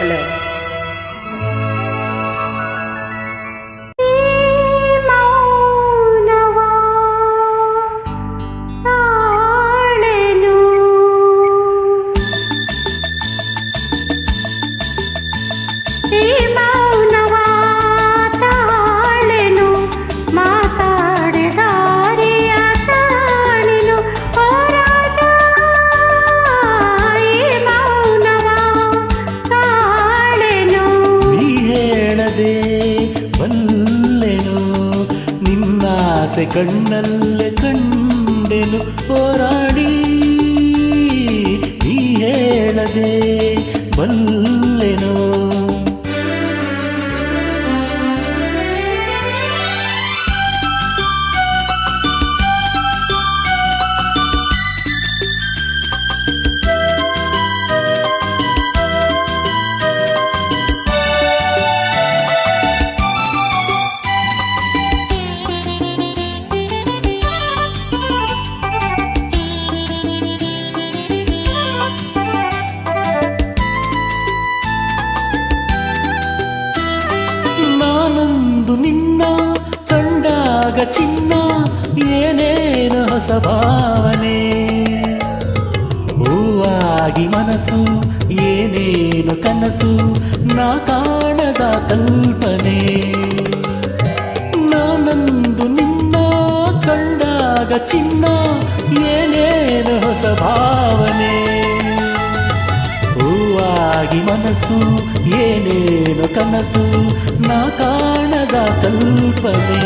Hello. ಬಲ್ಲೆನು ನಿನ್ನಾಸೆ ಕಣ್ಣಲ್ಲೇ ಕಂಡೆನು ಹೋರಾಡಿ ನೀ ಹೇಳದೆ ಬಲ್ಲೆನು. ನಿನ್ನ ಕಂಡಾಗ ಚಿನ್ನ ಏನೇನು ಹೊಸ ಭಾವನೆ, ಹೂವಾಗಿ ಮನಸ್ಸು ಏನೇನು ಕನಸು ನಾ ಕಾಣದ ಕಲ್ಪನೆ. ನಾನಂದು ನಿನ್ನ ಕಂಡಾಗ ಚಿನ್ನ ಏನೇನು ಹೊಸ ಭಾವನೆ, ಹೂವಾಗಿ ಮನಸ್ಸು ಏನೇನು ಕನಸು ನಾ ಕಾಣದ ಕಲ್ಪನೆ.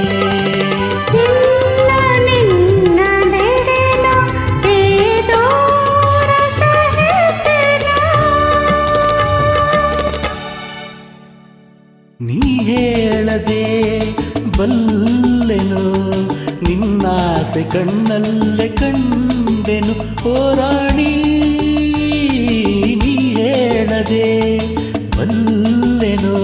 ನೀ ಹೇಳದೆ ಬಲ್ಲೆನು ನಿನ್ನಾಸೆ ಕಣ್ಣಲ್ಲೇ ಕಂಡೆನು ಹೋರಾಡಿ ನೀ ಹೇಳದೆ ಬಲ್ಲೆನು.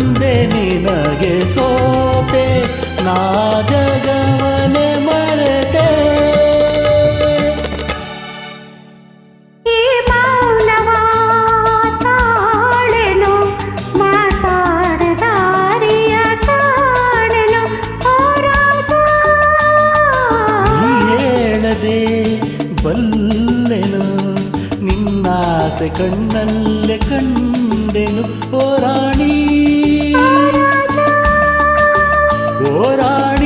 ನಿನಗೆ ಸೋತೆ ನಾ ಜಗವನೆ ಮರೆತೆ, ಈ ಮೌನವ ತಾಳೆನು ಮಾತಾಡದಾರಿಯ ಕಾಣೆನು ಹೋರಾಟ ನೀ ಹೇಳದೆ ಬಲ್ಲೆನು ನಿನ್ನಾಸೆ ಕಣ್ಣಲ್ಲೇ ಕಂಡೆನು ಹೋರಾಡಿ ಹೋರಾಡಿ.